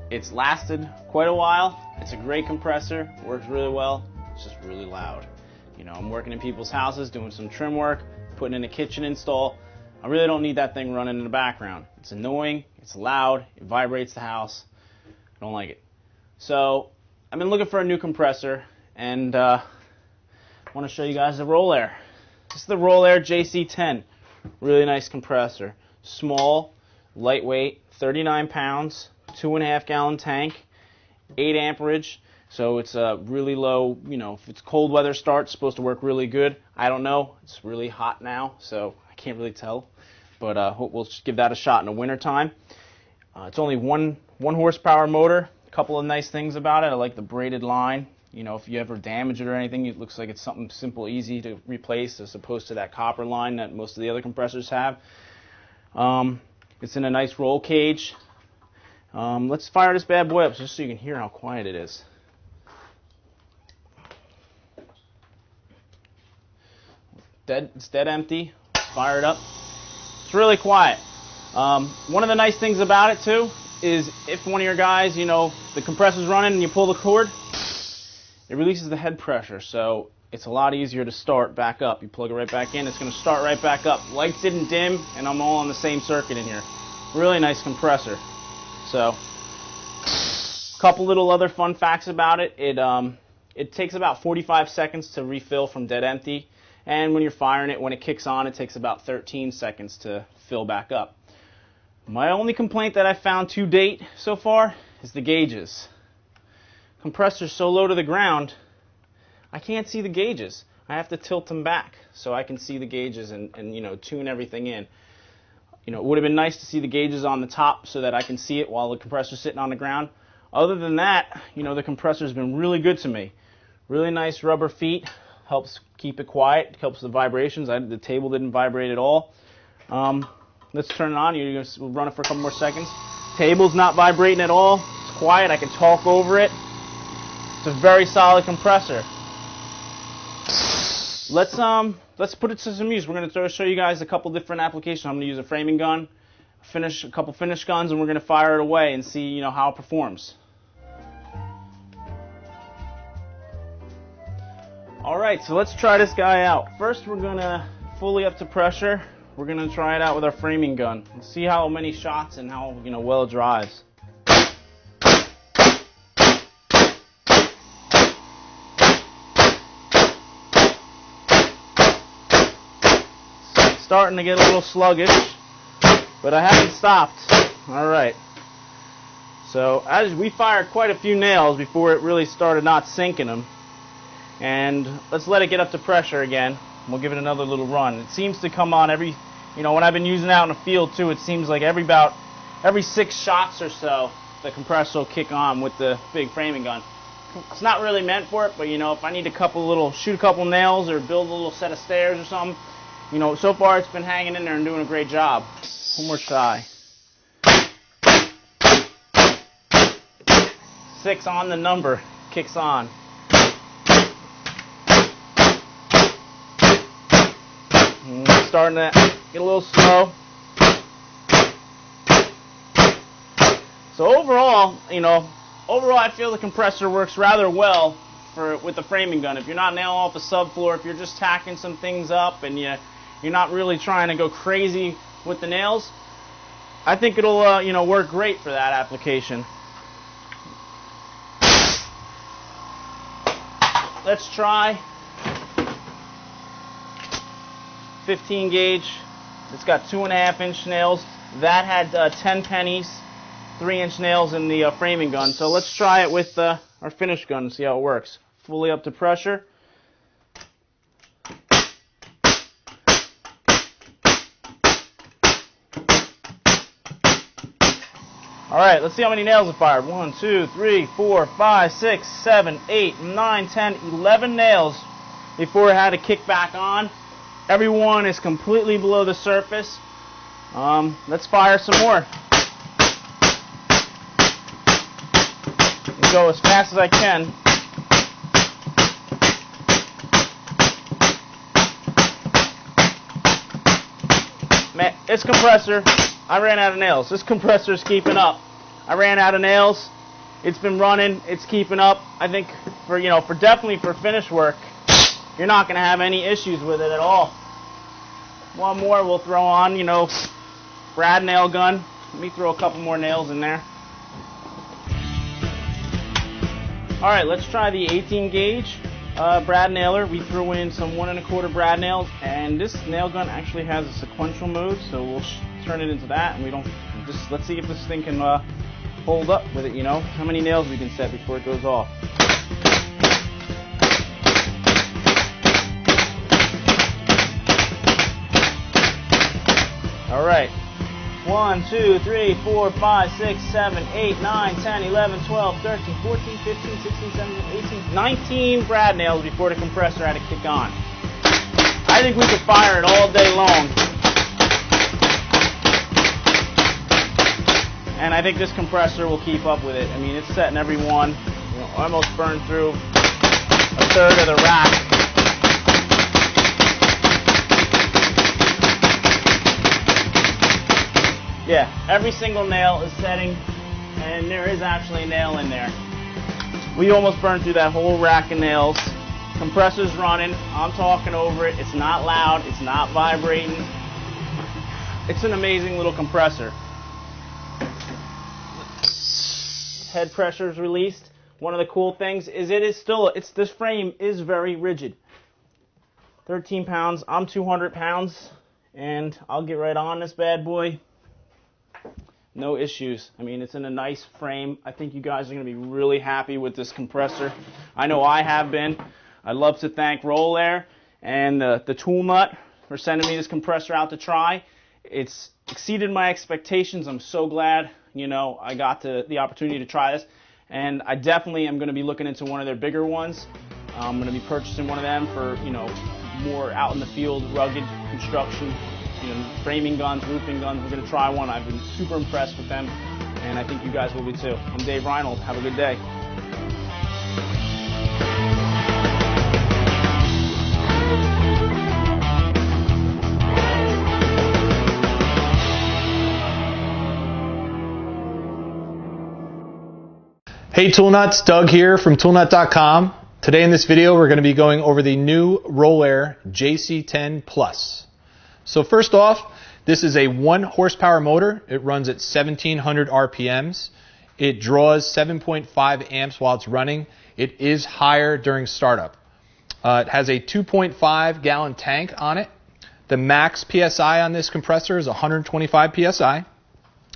It's lasted quite a while. It's a great compressor, works really well. It's just really loud. You know, I'm working in people's houses, doing some trim work, putting in a kitchen install. I really don't need that thing running in the background. It's annoying, it's loud, it vibrates the house. I don't like it. So I've been looking for a new compressor, and I want to show you guys the Rolair. This is the Rolair JC10. Really nice compressor. Small, lightweight, 39 pounds, 2.5 gallon tank, 8 amperage. So it's a really low, you know, if it's cold weather start, it's supposed to work really good. I don't know. It's really hot now, so I can't really tell. But we'll just give that a shot in the winter time. It's only one horsepower motor. A couple of nice things about it. I like the braided line. You know, if you ever damage it or anything, it looks like it's something simple, easy to replace as opposed to that copper line that most of the other compressors have. It's in a nice roll cage. Let's fire this bad boy up just so you can hear how quiet it is. It's dead empty. Fire it up. It's really quiet. One of the nice things about it too is if one of your guys, you know, the compressor's running and you pull the cord, it releases the head pressure, so it's a lot easier to start back up. You plug it right back in, it's going to start right back up. Lights didn't dim, and I'm all on the same circuit in here. Really nice compressor. So, a couple little other fun facts about it. It takes about 45 seconds to refill from dead empty, and when you're firing it, when it kicks on, it takes about 13 seconds to fill back up. My only complaint that I found to date so far is the gauges. Compressor's so low to the ground, I can't see the gauges. I have to tilt them back so I can see the gauges and you know, tune everything in. You know, it would have been nice to see the gauges on the top so that I can see it while the compressor's sitting on the ground. Other than that, you know, the compressor's been really good to me. Really nice rubber feet, helps keep it quiet, helps the vibrations. The table didn't vibrate at all. Let's turn it on. We'll run it for a couple more seconds. Table's not vibrating at all. It's quiet. I can talk over it. It's a very solid compressor. Let's put it to some use. We're going to show you guys a couple different applications. I'm going to use a framing gun, a couple finished guns, and we're going to fire it away and see, you know, how it performs. All right, so let's try this guy out. First, we're going to fully up to pressure. We're going to try it out with our framing gun and see how many shots and how, you know, well it drives. Starting to get a little sluggish, but I haven't stopped. All right. So as we fired quite a few nails before it really started not sinking them, and let's let it get up to pressure again. We'll give it another little run. It seems to come on every, you know, when I've been using it out in the field too, it seems like every 6 shots or so, the compressor will kick on with the big framing gun. It's not really meant for it, but you know, if I need to shoot a couple nails or build a little set of stairs or something, you know, so far it's been hanging in there and doing a great job. One more try. 6 on the number, kicks on. Starting to get a little slow. So overall, you know, I feel the compressor works rather well with the framing gun. If you're not nailing off a subfloor, if you're just tacking some things up and you're not really trying to go crazy with the nails, I think it'll you know, work great for that application. Let's try 15 gauge. It's got 2.5-inch nails. That had 10 pennies, 3-inch nails in the framing gun. So let's try it with our finished gun and see how it works. Fully up to pressure. Alright, let's see how many nails it fired. 1, 2, 3, 4, 5, 6, 7, 8, 9, 10, 11 nails before it had to kick back on. Every one is completely below the surface. Let's fire some more. I'll go as fast as I can. Man, this compressor, I ran out of nails. This compressor is keeping up. I ran out of nails. It's been running, it's keeping up. I think for definitely for finish work, you're not going to have any issues with it at all. One more we'll throw on, brad nail gun. Let me throw a couple more nails in there. All right, let's try the 18 gauge brad nailer. We threw in some 1 1/4 brad nails, and this nail gun actually has a sequential mode, so we'll turn it into that, and let's see if this thing can hold up with it, how many nails we can set before it goes off. All right. 1, 2, 3, 4, 5, 6, 7, 8, 9, 10, 11, 12, 13, 14, 15, 16, 17, 18, 19 brad nails before the compressor had to kick on. I think we could fire it all day long. And I think this compressor will keep up with it. I mean, it's setting every one. Almost burned through a third of the rack. Yeah, every single nail is setting, and there is actually a nail in there. We almost burned through that whole rack of nails. Compressor's running. I'm talking over it. It's not loud. It's not vibrating. It's an amazing little compressor. Head pressure is released. One of the cool things is this frame is very rigid. 13 pounds. I'm 200 pounds, and I'll get right on this bad boy. No issues. I mean, it's in a nice frame. I think you guys are going to be really happy with this compressor. I know I have been. I'd love to thank Rolair and the Tool Nut for sending me this compressor out to try. It's exceeded my expectations. I'm so glad, I got the opportunity to try this. And I definitely am going to be looking into one of their bigger ones. I'm going to be purchasing one of them for, more out in the field, rugged construction. Framing guns, roofing guns. We're going to try one. I've been super impressed with them, and I think you guys will be too. I'm Dave Reinhold. Have a good day. Hey Tool Nuts, Doug here from toolnut.com. Today in this video we're going to be going over the new Rolair JC10 Plus. So first off, this is a 1 horsepower motor. It runs at 1700 RPMs. It draws 7.5 amps while it's running. It is higher during startup. It has a 2.5 gallon tank on it. The max PSI on this compressor is 125 PSI.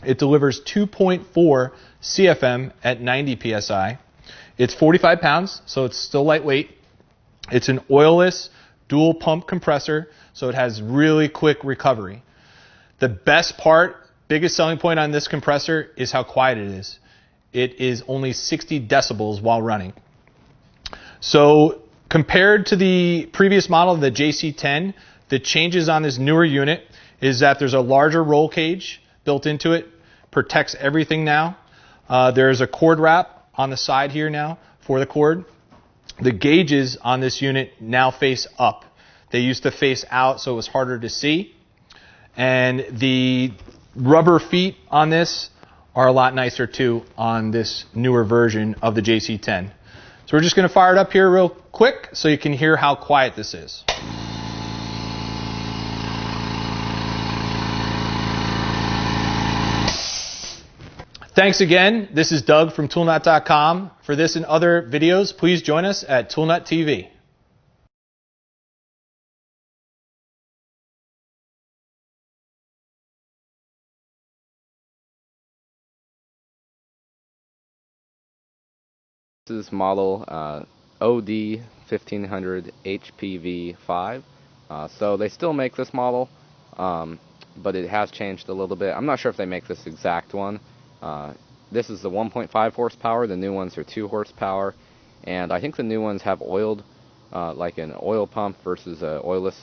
It delivers 2.4 CFM at 90 PSI. It's 45 pounds, so it's still lightweight. It's an oilless dual pump compressor, so it has really quick recovery. The best part, biggest selling point on this compressor is how quiet it is. It is only 60 decibels while running. So compared to the previous model, the JC10, the changes on this newer unit is that there's a larger roll cage built into it, protects everything now. There's a cord wrap on the side here now for the cord. The gauges on this unit now face up. They used to face out, so it was harder to see. And the rubber feet on this are a lot nicer too on this newer version of the JC10. So we're just going to fire it up here real quick so you can hear how quiet this is. Thanks again. This is Doug from toolnut.com. For this and other videos, please join us at Toolnut TV. This is model OD1500HPV5. So they still make this model, but it has changed a little bit. I'm not sure if they make this exact one. This is the 1.5 horsepower. The new ones are 2 horsepower, and I think the new ones have oiled, like an oil pump versus oilless.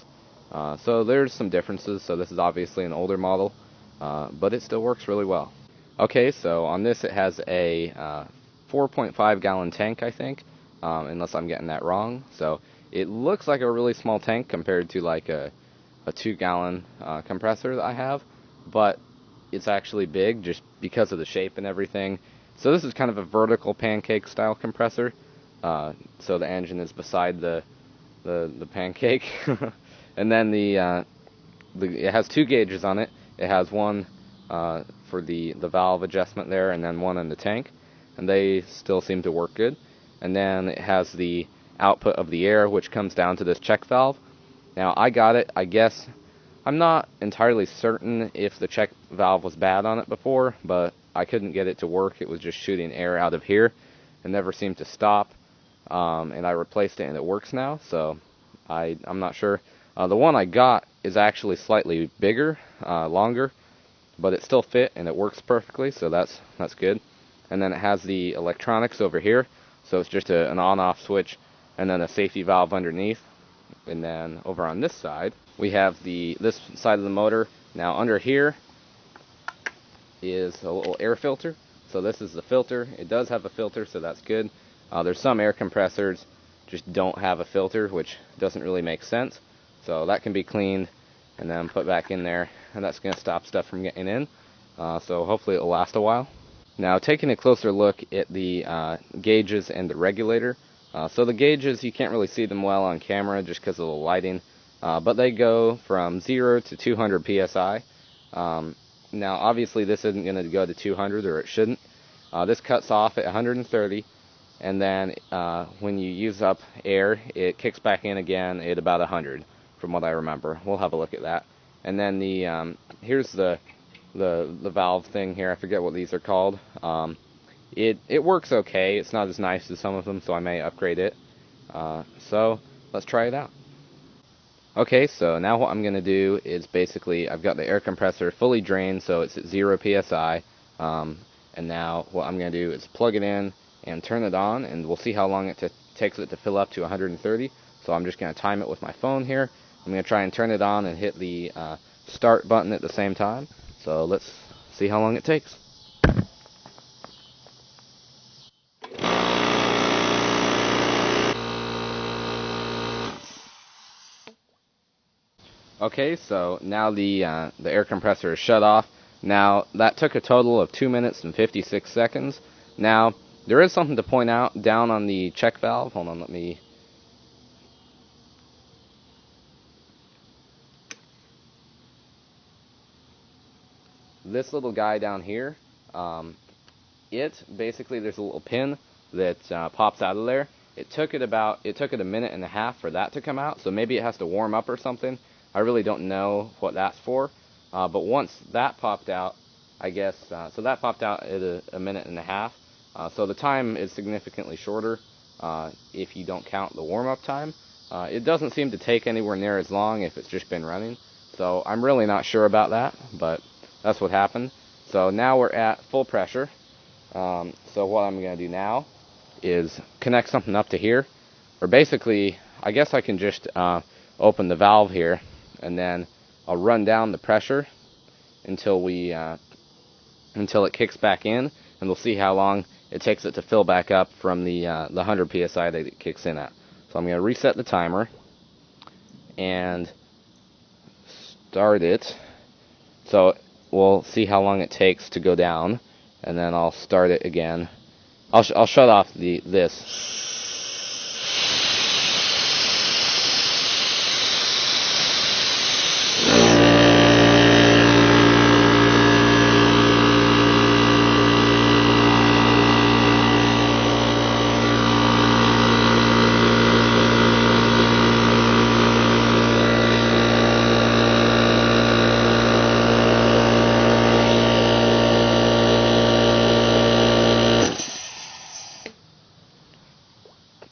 So there's some differences. So this is obviously an older model, but it still works really well. Okay, so on this it has a 4.5 gallon tank, I think, unless I'm getting that wrong. So it looks like a really small tank compared to like a 2 gallon compressor that I have, but it's actually big just because of the shape and everything. So this is kind of a vertical pancake style compressor. So the engine is beside the pancake, and then it has two gauges on it. It has one for the valve adjustment there, and then one in the tank, and they still seem to work good. And then it has the output of the air, which comes down to this check valve. Now I got it, I guess, I'm not entirely certain if the check valve was bad on it before, but I couldn't get it to work. It was just shooting air out of here and never seemed to stop. And I replaced it and it works now, so I'm not sure. The one I got is actually slightly bigger, longer, but it still fit and it works perfectly, so that's good. And then it has the electronics over here, so it's just an on-off switch and then a safety valve underneath. And then over on this side, we have this side of the motor. Now under here is a little air filter. So this is the filter. It does have a filter, so that's good. There's some air compressors just don't have a filter, which doesn't really make sense. So that can be cleaned and then put back in there, and that's going to stop stuff from getting in. So hopefully it'll last a while. Now taking a closer look at the gauges and the regulator. So the gauges, you can't really see them well on camera just because of the lighting, but they go from 0 to 200 psi. Now obviously this isn't going to go to 200, or it shouldn't. This cuts off at 130, and then when you use up air, it kicks back in again at about 100, from what I remember. We'll have a look at that. And then here's the valve thing here. I forget what these are called. It works okay. It's not as nice as some of them, so I may upgrade it. So let's try it out. Okay, so now what I'm going to do is basically I've got the air compressor fully drained, so it's at 0 psi. And now what I'm going to do is plug it in and turn it on, and we'll see how long it takes it to fill up to 130. So I'm just going to time it with my phone here. I'm going to try and turn it on and hit the start button at the same time. So let's see how long it takes. Okay, so now the air compressor is shut off. Now that took a total of 2 minutes and 56 seconds. Now there is something to point out down on the check valve. Hold on, let me. This little guy down here, basically there's a little pin that pops out of there. It took it a minute and a half for that to come out, so maybe it has to warm up or something. I really don't know what that's for, but once that popped out, I guess, so that popped out at a minute and a half, so the time is significantly shorter if you don't count the warm-up time. It doesn't seem to take anywhere near as long if it's just been running, so I'm really not sure about that, but that's what happened. So now we're at full pressure. So what I'm going to do now is connect something up to here, or basically, I guess I can just open the valve here, and then I'll run down the pressure until it kicks back in, and we'll see how long it takes it to fill back up from the 100 psi that it kicks in at. So I'm going to reset the timer and start it. So we'll see how long it takes to go down, and then I'll start it again. I'll shut off this.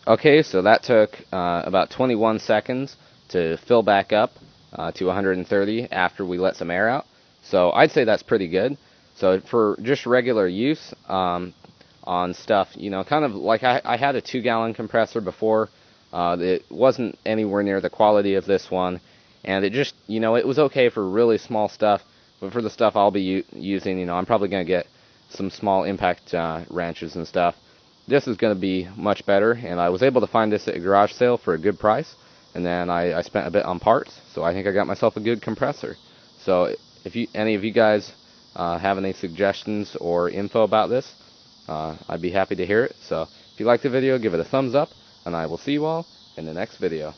Okay, so that took about 21 seconds to fill back up to 130 after we let some air out. So I'd say that's pretty good. So for just regular use on stuff, you know, kind of like I had a 2-gallon compressor before. It wasn't anywhere near the quality of this one, and it just, you know, it was okay for really small stuff. But for the stuff I'll be using, you know, I'm probably going to get some small impact wrenches and stuff. This is going to be much better, and I was able to find this at a garage sale for a good price, and then I spent a bit on parts, so I think I got myself a good compressor. So if any of you guys have any suggestions or info about this, I'd be happy to hear it. So if you like the video, give it a thumbs up, and I will see you all in the next video.